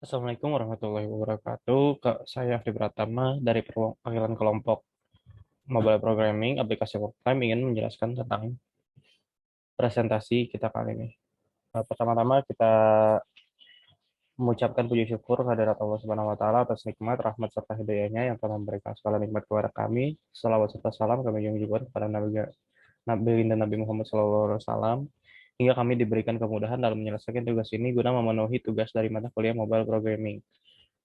Assalamualaikum warahmatullahi wabarakatuh. Saya Afdi Pratama dari perwakilan kelompok Mobile Programming Aplikasi Worktime ingin menjelaskan tentang presentasi kita kali ini. Pertama-tama kita mengucapkan puji syukur kehadirat Allah Subhanahu wa taala atas nikmat, rahmat serta hidayahnya yang telah memberikan segala nikmat kepada kami. Salawat serta salam kami junjungkan kepada Nabi dan Nabi Muhammad SAW hingga kami diberikan kemudahan dalam menyelesaikan tugas ini guna memenuhi tugas dari mata kuliah Mobile Programming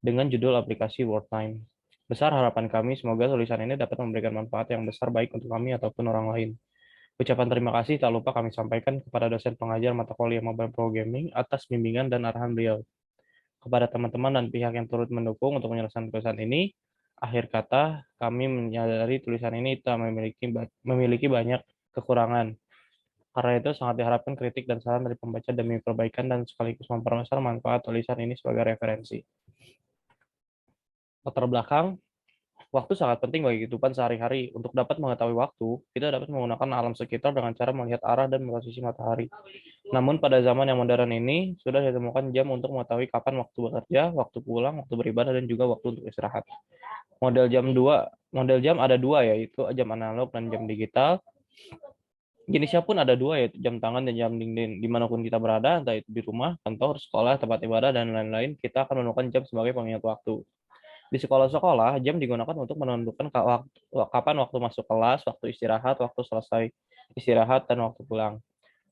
dengan judul aplikasi WordTime. Besar harapan kami semoga tulisan ini dapat memberikan manfaat yang besar baik untuk kami ataupun orang lain. Ucapan terima kasih tak lupa kami sampaikan kepada dosen pengajar mata kuliah Mobile Programming atas bimbingan dan arahan beliau. Kepada teman-teman dan pihak yang turut mendukung untuk menyelesaikan tulisan ini, akhir kata kami menyadari tulisan ini tak memiliki banyak kekurangan. Karena itu sangat diharapkan kritik dan saran dari pembaca demi perbaikan dan sekaligus memperbesar manfaat tulisan ini sebagai referensi. Latar belakang, waktu sangat penting bagi kehidupan sehari-hari. Untuk dapat mengetahui waktu, kita dapat menggunakan alam sekitar dengan cara melihat arah dan posisi matahari. Namun pada zaman yang modern ini, sudah ditemukan jam untuk mengetahui kapan waktu bekerja, waktu pulang, waktu beribadah, dan juga waktu untuk istirahat. Model jam ada dua, yaitu jam analog dan jam digital. Jenisnya pun ada dua, yaitu jam tangan dan jam dinding. Dimanapun kita berada, entah itu di rumah, kantor, sekolah, tempat ibadah, dan lain-lain, kita akan menemukan jam sebagai pengingat waktu. Di sekolah-sekolah, jam digunakan untuk menentukan kapan waktu masuk kelas, waktu istirahat, waktu selesai istirahat, dan waktu pulang.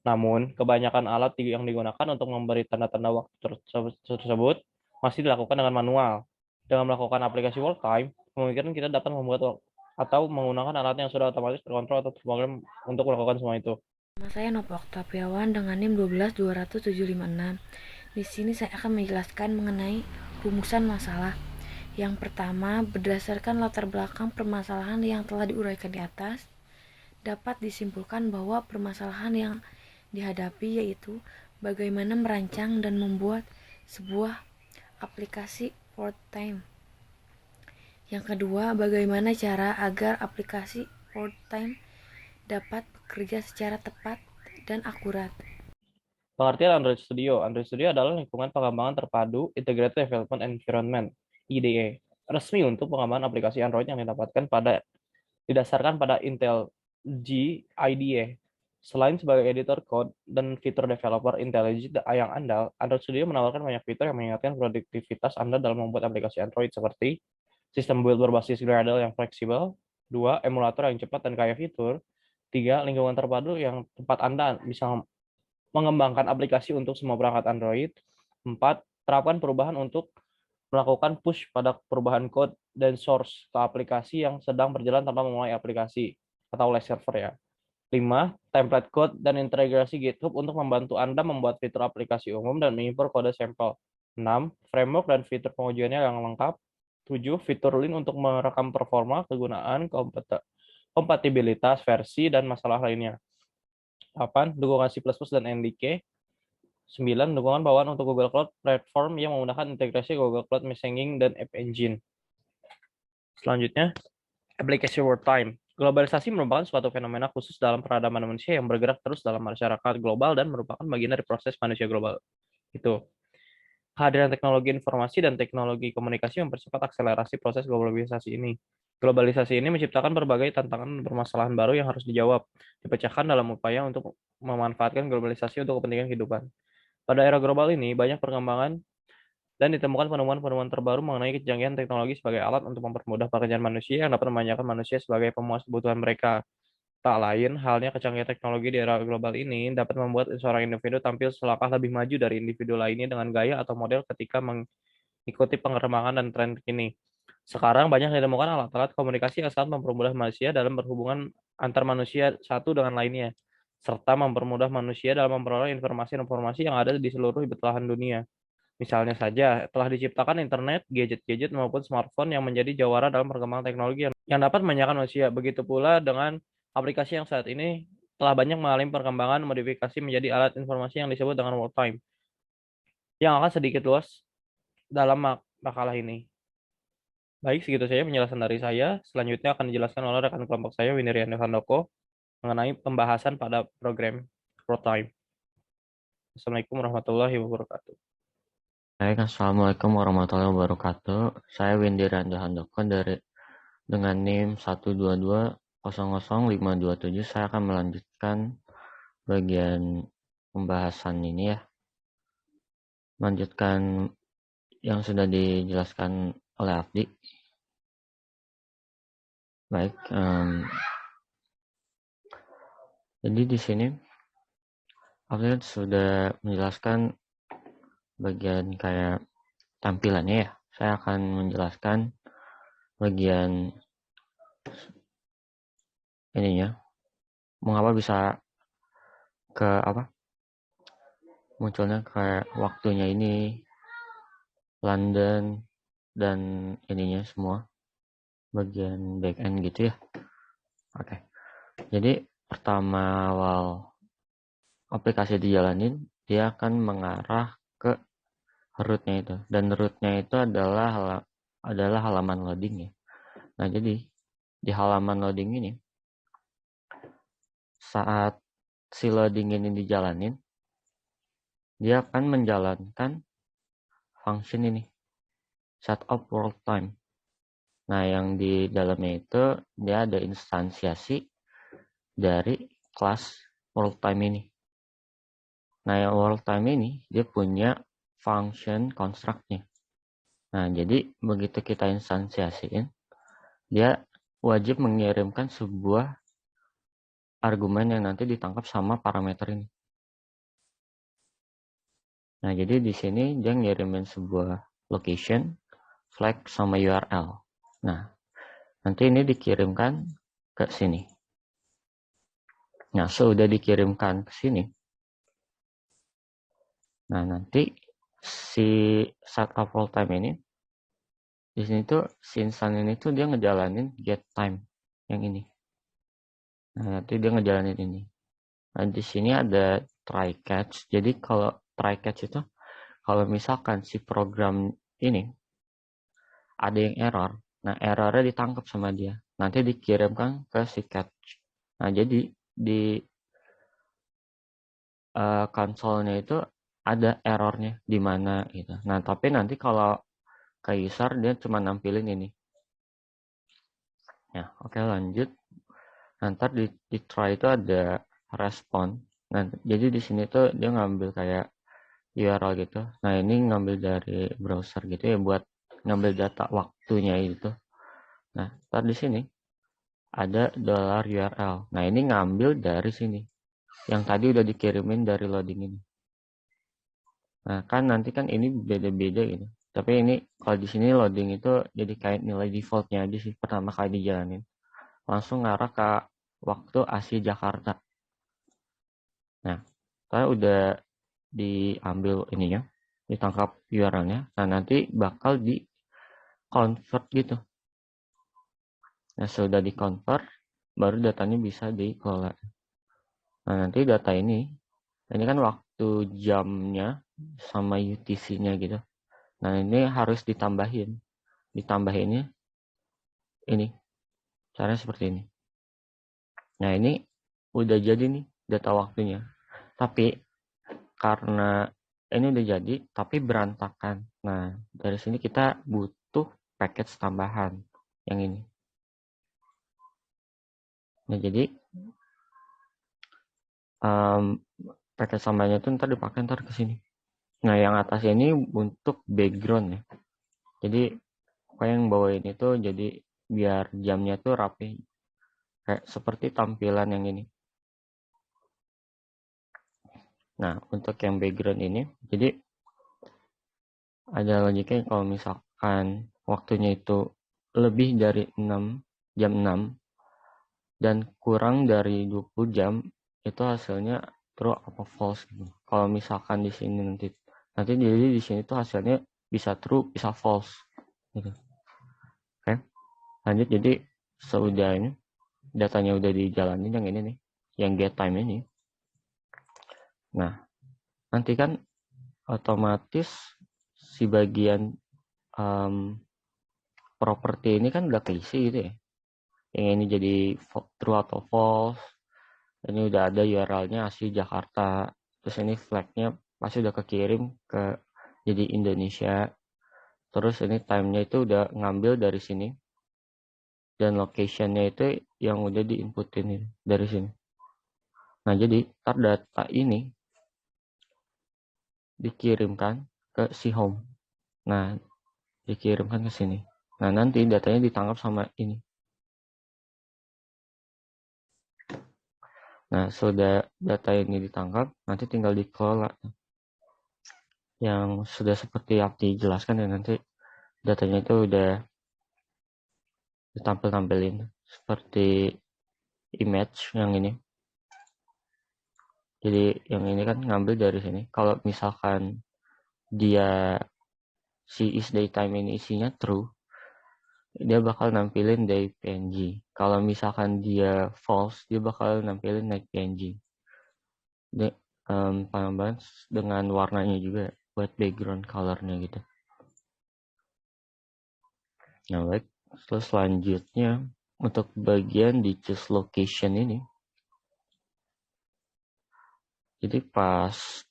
Namun, kebanyakan alat yang digunakan untuk memberi tanda-tanda waktu tersebut masih dilakukan dengan manual. Dengan melakukan aplikasi work time, kemungkinan kita dapat membuat atau menggunakan alat yang sudah otomatis terkontrol atau terprogram untuk melakukan semua itu. Nama saya Nova Oktaviawan dengan NIM 1220756. Di sini saya akan menjelaskan mengenai rumusan masalah. Yang pertama, berdasarkan latar belakang permasalahan yang telah diuraikan di atas, dapat disimpulkan bahwa permasalahan yang dihadapi yaitu bagaimana merancang dan membuat sebuah aplikasi part-time. Yang kedua, bagaimana cara agar aplikasi part-time dapat bekerja secara tepat dan akurat. Pengertian Android Studio. Android Studio adalah lingkungan pengembangan terpadu Integrated Development Environment (IDE) resmi untuk pengembangan aplikasi Android yang didasarkan pada Intel G IDE. Selain sebagai editor code dan fitur developer IntelliJ yang andal, Android Studio menawarkan banyak fitur yang meningkatkan produktivitas Anda dalam membuat aplikasi Android seperti sistem build berbasis Gradle yang fleksibel, 2. Emulator yang cepat dan kaya fitur, 3. Lingkungan terpadu yang tempat Anda bisa mengembangkan aplikasi untuk semua perangkat Android. 4. Terapkan perubahan untuk melakukan push pada perubahan code dan source ke aplikasi yang sedang berjalan tanpa memulai aplikasi atau live server ya. 5. Template code dan integrasi GitHub untuk membantu Anda membuat fitur aplikasi umum dan mengimpor kode sampel. 6. Framework dan fitur pengujiannya yang lengkap. 7. Fitur Lean untuk merekam performa, kegunaan, kompatibilitas, versi, dan masalah lainnya. 8. Dukungan C++ dan NDK. 9. Dukungan bawaan untuk Google Cloud Platform yang menggunakan integrasi Google Cloud Messaging dan App Engine. Selanjutnya, aplikasi Time. Globalisasi merupakan suatu fenomena khusus dalam peradaban manusia yang bergerak terus dalam masyarakat global dan merupakan bagian dari proses manusia global. Itu. Kehadiran teknologi informasi dan teknologi komunikasi mempercepat akselerasi proses globalisasi ini. Globalisasi ini menciptakan berbagai tantangan dan permasalahan baru yang harus dijawab, dipecahkan dalam upaya untuk memanfaatkan globalisasi untuk kepentingan kehidupan. Pada era global ini, banyak perkembangan dan ditemukan penemuan-penemuan terbaru mengenai kecanggihan teknologi sebagai alat untuk mempermudah pekerjaan manusia yang dapat memanjakan manusia sebagai pemuas kebutuhan mereka. Tak lain halnya kecanggihan teknologi di era global ini dapat membuat seorang individu tampil selangkah lebih maju dari individu lainnya dengan gaya atau model ketika mengikuti pengembangan dan tren kini. Sekarang banyak ditemukan alat-alat komunikasi yang sangat mempermudah manusia dalam berhubungan antar manusia satu dengan lainnya, serta mempermudah manusia dalam memperoleh informasi-informasi yang ada di seluruh belahan dunia. Misalnya saja, telah diciptakan internet, gadget-gadget maupun smartphone yang menjadi jawara dalam perkembangan teknologi yang dapat memanjakan manusia. Begitu pula dengan aplikasi yang saat ini telah banyak mengalami perkembangan modifikasi menjadi alat informasi yang disebut dengan work time, yang akan sedikit luas dalam makalah ini. Baik, segitu saja penjelasan dari saya. Selanjutnya akan dijelaskan oleh rekan kelompok saya, Winirian Handoko, mengenai pembahasan pada program work time. Assalamualaikum warahmatullahi wabarakatuh. Baik, Assalamualaikum warahmatullahi wabarakatuh. Saya Windy Randa Handoko dengan NIM 122000527. Saya akan melanjutkan bagian pembahasan ini ya. Melanjutkan yang sudah dijelaskan oleh Abdi. Baik, jadi di sini Abdi sudah menjelaskan bagian kayak tampilannya ya. Saya akan menjelaskan bagian ininya. Mengapa bisa munculnya kayak waktunya ini London dan ininya semua bagian back end gitu ya. Oke. Jadi pertama awal aplikasi dijalanin, dia akan mengarah ke rootnya itu, dan rootnya itu adalah halaman loading ya. Nah, jadi di halaman loading ini, saat si loading ini dijalanin, dia akan menjalankan function ini, setup world time. Nah, yang di dalamnya itu dia ada instansiasi dari kelas world time ini. Nah, yang world time ini dia punya function construct-nya. Nah, jadi begitu kita instansiasiin, dia wajib mengirimkan sebuah argumen yang nanti ditangkap sama parameter ini. Nah, jadi di sini dia ngirimin sebuah location, flag, sama URL. Nah, nanti ini dikirimkan ke sini. Nah, sudah dikirimkan ke sini. Nah, nanti si setup world time ini, di sini tuh si insan ini tuh dia ngejalanin get time yang ini. Nah, nanti dia ngejalanin ini. Nah, di sini ada try catch. Jadi kalau try catch itu, kalau misalkan si program ini ada yang error, nah errornya ditangkap sama dia. Nanti dikirimkan ke si catch. Nah, jadi di konsolnya itu ada errornya di mana gitu. Nah, tapi nanti kalau ke user dia cuma nampilin ini. Ya, oke, lanjut. Nanti di try itu ada respon. Nah, jadi di sini tuh dia ngambil kayak URL gitu. Nah, ini ngambil dari browser gitu ya buat ngambil data waktunya itu. Nah, ntar di sini ada $URL. Nah, ini ngambil dari sini. Yang tadi udah dikirimin dari loading ini. Nah, kan nanti kan ini beda-beda gitu. Tapi ini kalau di sini loading itu jadi kayak nilai defaultnya aja sih pertama kali dijalanin. Langsung ngarah ke waktu Asia Jakarta. Nah, saya udah diambil ininya, ditangkap URL-nya. Nah, nanti bakal di convert gitu. Nah, sudah di convert, baru datanya bisa dikelola. Nah, nanti data ini kan waktu jamnya sama UTC-nya gitu. Nah, ini harus ditambahin. Ditambahinnya ini. Caranya seperti ini. Nah, ini udah jadi nih data waktunya. Tapi karena ini udah jadi, tapi berantakan. Nah, dari sini kita butuh package tambahan yang ini. Nah, jadi package tambahannya itu ntar dipakai ntar ke sini. Nah, yang atas ini untuk background ya. Jadi, pokoknya yang bawah ini tuh jadi biar jamnya tuh rapi. Kayak seperti tampilan yang ini. Nah, untuk yang background ini, jadi ada logiknya kalau misalkan waktunya itu lebih dari jam 6 dan kurang dari 20 jam, itu hasilnya true apa false gitu. Kalau misalkan di sini nanti jadi di sini tuh hasilnya bisa true, bisa false gitu. Oke. Lanjut, jadi sudah ini datanya udah dijalanin yang ini nih, yang get time ini. Nah, nanti kan otomatis si bagian properti ini kan udah keisi gitu ya. Yang ini jadi true atau false. Ini udah ada URL-nya asli Jakarta. Terus ini flag-nya pasti udah kekirim ke jadi Indonesia. Terus ini time-nya itu udah ngambil dari sini. Dan location-nya itu yang udah diinputin ini, dari sini. Nah, jadi ntar data ini dikirimkan ke si home. Nah, dikirimkan ke sini. Nah, nanti datanya ditangkap sama ini. Nah, sudah data ini ditangkap, nanti tinggal dikelola. Yang sudah seperti Abdi jelaskan ya, nanti datanya itu udah ditampil-tampilin seperti image yang ini. Jadi yang ini kan ngambil dari sini. Kalau misalkan dia si is daytime ini isinya true, dia bakal nampilin day PNG. Kalau misalkan dia false, dia bakal nampilin night PNG. Dia penambahan dengan warnanya juga buat background colornya gitu. Nah, baik. Terus selanjutnya untuk bagian di choose location ini. Jadi pas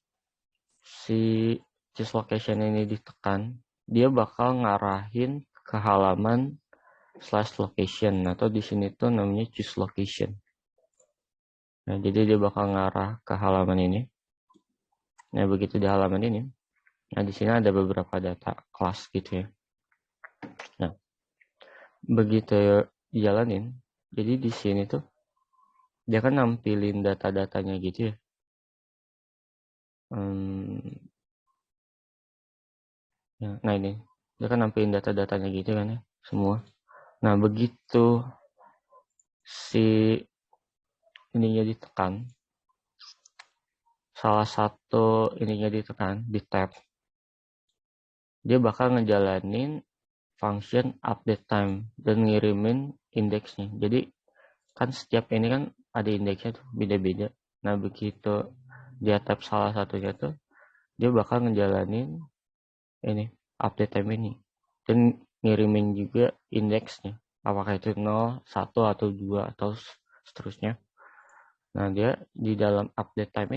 si choose location ini ditekan, dia bakal ngarahin ke halaman /location atau di sini tuh namanya choose location. Nah, jadi dia bakal ngarah ke halaman ini. Nah, begitu di halaman ini, nah di sini ada beberapa data kelas gitu ya. Nah, begitu dijalanin, jadi di sini tuh dia kan nampilin data-datanya gitu ya. Nah ini, dia kan nampilin data-datanya gitu kan ya, semua. Nah, begitu si ininya ditekan, salah satu ininya ditekan, di tab, dia bakal ngejalanin function update time dan ngirimin indeksnya. Jadi kan setiap ini kan ada indeksnya tuh beda-beda. Nah, begitu dia tab salah satunya tuh, dia bakal ngejalanin ini update time ini dan ngirimin juga indeksnya. Apakah itu 0, 1 atau 2 atau seterusnya. Nah, dia di dalam update time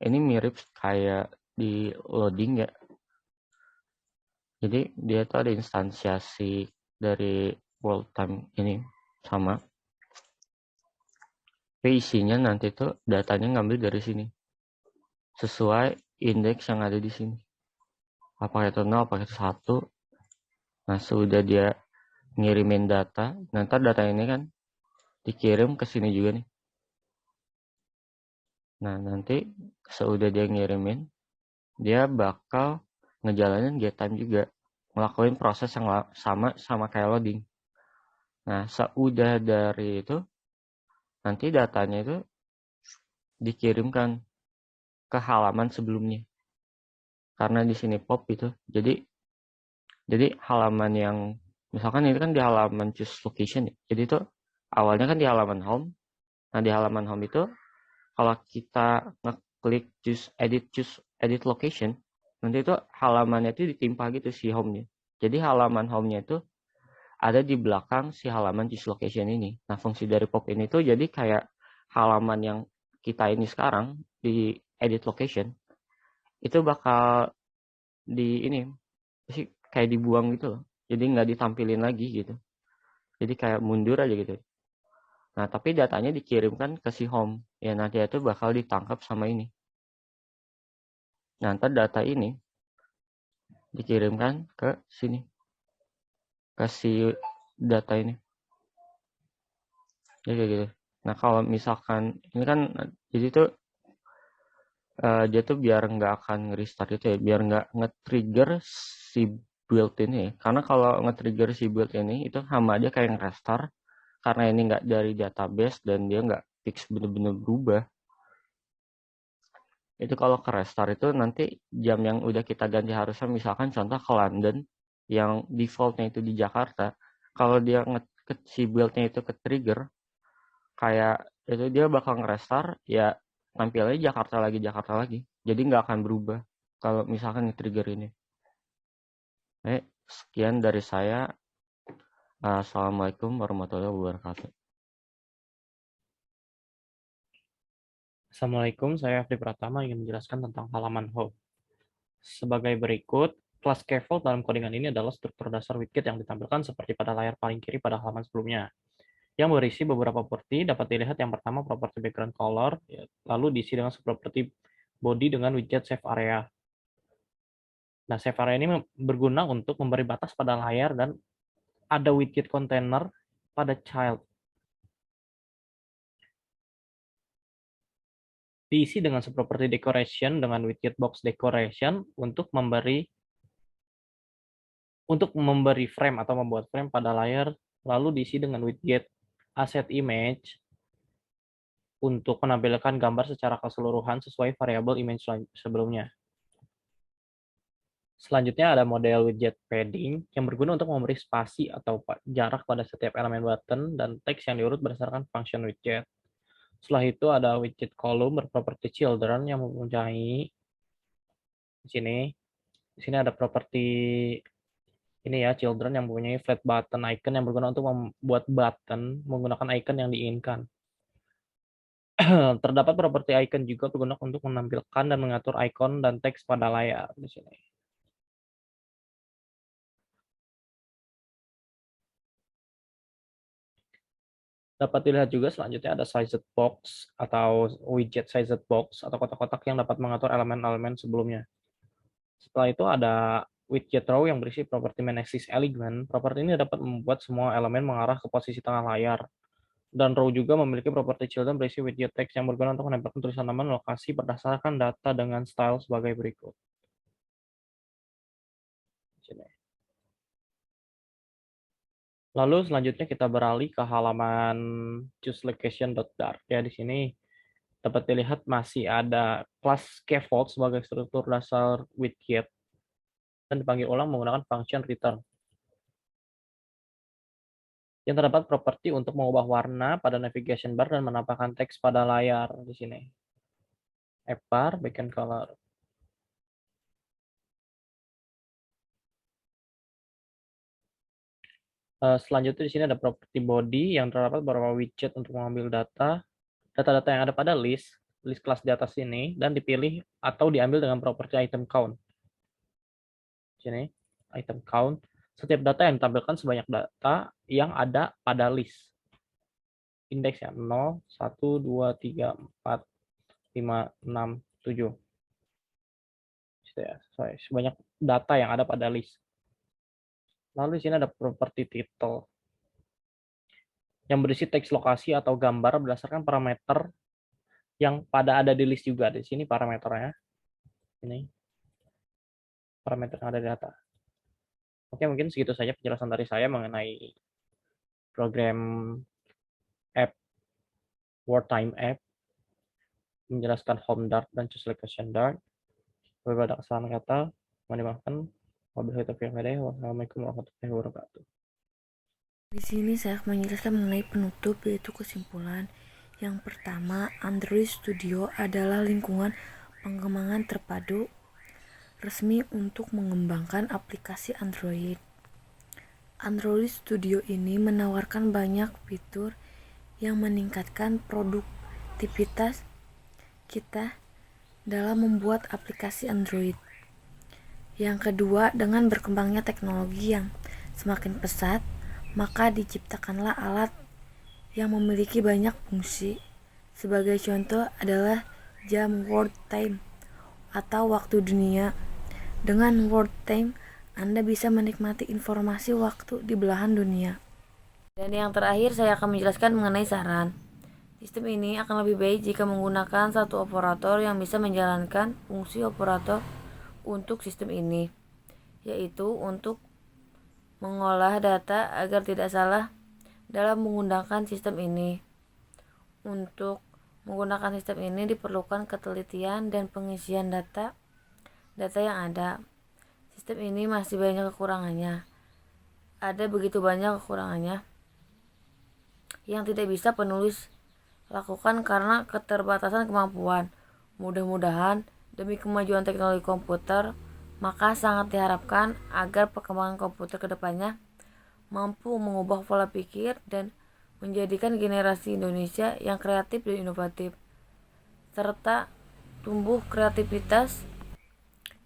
ini mirip kayak di loading ya. Jadi dia tuh ada instansiasi dari world time ini sama. Tapi isinya nanti tuh datanya ngambil dari sini. Sesuai indeks yang ada di sini. Apakah itu 0, apakah itu 1. Nah, sudah dia ngirimin data, nanti data ini kan dikirim ke sini juga nih. Nah, nanti sudah dia ngirimin, dia bakal ngejalanin get time juga. Ngelakuin proses yang sama kayak loading. Nah, seudah dari itu, nanti datanya itu dikirimkan ke halaman sebelumnya. Karena di sini pop itu. Jadi halaman yang, misalkan ini kan di halaman choose location ya. Jadi itu awalnya kan di halaman home. Nah, di halaman home itu, kalau kita ngeklik choose edit location, nanti itu halamannya itu ditimpa gitu si home-nya. Jadi halaman home-nya itu ada di belakang si halaman choose location ini. Nah, fungsi dari pop ini tuh jadi kayak halaman yang kita ini sekarang di edit location itu bakal di ini sih kayak dibuang gitu loh. Jadi nggak ditampilin lagi gitu. Jadi kayak mundur aja gitu. Nah, tapi datanya dikirimkan ke si home. Ya, nanti itu bakal ditangkap sama ini. Nah, ntar data ini dikirimkan ke sini. Ke si data ini. Ya, kayak gitu. Nah, kalau misalkan ini kan jadi tuh dia tuh biar nggak akan nge-restart itu ya, biar nggak nge-trigger si build ini ya. Karena kalau nge-trigger si build ini itu sama aja kayak nge-restart, karena ini nggak dari database dan dia nggak fix bener-bener berubah. Itu kalau ke restart itu nanti jam yang udah kita ganti harusnya misalkan contoh ke London yang defaultnya itu di Jakarta, kalau dia si build-nya itu ke trigger kayak itu dia bakal nge-restart ya, tampilnya Jakarta lagi, jadi nggak akan berubah kalau misalkan nge-trigger ini. Sekian dari saya. Assalamualaikum warahmatullahi wabarakatuh. Assalamualaikum, saya Afri Pratama ingin menjelaskan tentang halaman home. sebagai berikut. Kelas scaffold dalam codingan ini adalah struktur dasar widget yang ditampilkan seperti pada layar paling kiri pada halaman sebelumnya, yang berisi beberapa properti. Dapat dilihat yang pertama properti background color, lalu diisi dengan properti body dengan widget save area. Nah, save area ini berguna untuk memberi batas pada layar dan ada widget container pada child. Diisi dengan properti decoration dengan widget box decoration untuk memberi frame atau membuat frame pada layar, lalu diisi dengan widget asset image untuk menampilkan gambar secara keseluruhan sesuai variabel image sebelumnya. Selanjutnya ada model widget padding yang berguna untuk memberi spasi atau jarak pada setiap elemen button dan teks yang diurut berdasarkan function widget. Setelah itu ada widget column berproperti children yang mempunyai di sini ada properti ini ya, children yang mempunyai flat button icon yang berguna untuk membuat button menggunakan icon yang diinginkan. Terdapat properti icon juga berguna untuk menampilkan dan mengatur icon dan teks pada layar di sini. Dapat dilihat juga selanjutnya ada sized box atau widget sized box atau kotak-kotak yang dapat mengatur elemen-elemen sebelumnya. Setelah itu ada widget row yang berisi properti main axis element. Properti ini dapat membuat semua elemen mengarah ke posisi tengah layar. Dan row juga memiliki properti children berisi widget text yang berguna untuk menempelkan tulisan nama dan lokasi berdasarkan data dengan style sebagai berikut. Lalu selanjutnya kita beralih ke halaman chooseLocation.dart. Ya, di sini dapat dilihat masih ada kelas scaffold sebagai struktur dasar widget dan dipanggil ulang menggunakan function return. Yang terdapat properti untuk mengubah warna pada navigation bar dan menampakkan teks pada layar di sini. App bar, background color. Selanjutnya di sini ada properti body yang terdapat beberapa widget untuk mengambil data-data yang ada pada list kelas di atas ini dan dipilih atau diambil dengan properti item count. Sini, item count. Setiap data yang ditampilkan sebanyak data yang ada pada list. Indeksnya 0, 1, 2, 3, 4, 5, 6, 7. Sebanyak data yang ada pada list. Lalu di sini ada properti title yang berisi teks lokasi atau gambar berdasarkan parameter yang ada di list juga. Di sini parameternya. Ini parameter yang ada di data. Oke, mungkin segitu saja penjelasan dari saya mengenai program app WordTime app, menjelaskan home dart dan chooseLocation dart. Apabila ada kesalahan kata, mohon dimaafkan. Wassalamualaikum warahmatullahi wabarakatuh. Di sini saya akan menjelaskan mengenai penutup, yaitu kesimpulan. Yang pertama, Android Studio adalah lingkungan pengembangan terpadu resmi untuk mengembangkan aplikasi Android. Android Studio ini menawarkan banyak fitur yang meningkatkan produktivitas kita dalam membuat aplikasi Android. Yang kedua, dengan berkembangnya teknologi yang semakin pesat, maka diciptakanlah alat yang memiliki banyak fungsi. Sebagai contoh adalah jam world time atau waktu dunia. Dengan world time, Anda bisa menikmati informasi waktu di belahan dunia. Dan yang terakhir, saya akan menjelaskan mengenai saran. Sistem ini akan lebih baik jika menggunakan satu operator yang bisa menjalankan fungsi operator untuk sistem ini, yaitu untuk mengolah data agar tidak salah dalam menggunakan sistem ini. Untuk menggunakan sistem ini diperlukan ketelitian dan pengisian data yang ada. Sistem ini masih banyak kekurangannya. Ada begitu banyak kekurangannya yang tidak bisa penulis lakukan karena keterbatasan kemampuan. Mudah-mudahan demi kemajuan teknologi komputer, maka sangat diharapkan agar perkembangan komputer kedepannya mampu mengubah pola pikir dan menjadikan generasi Indonesia yang kreatif dan inovatif, serta tumbuh kreativitas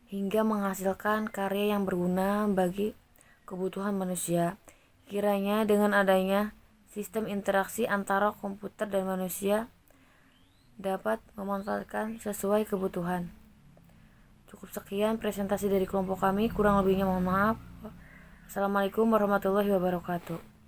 hingga menghasilkan karya yang berguna bagi kebutuhan manusia. Kiranya dengan adanya sistem interaksi antara komputer dan manusia dapat memanfaatkan sesuai kebutuhan. Cukup sekian presentasi dari kelompok kami, kurang lebihnya mohon maaf. Assalamualaikum warahmatullahi wabarakatuh.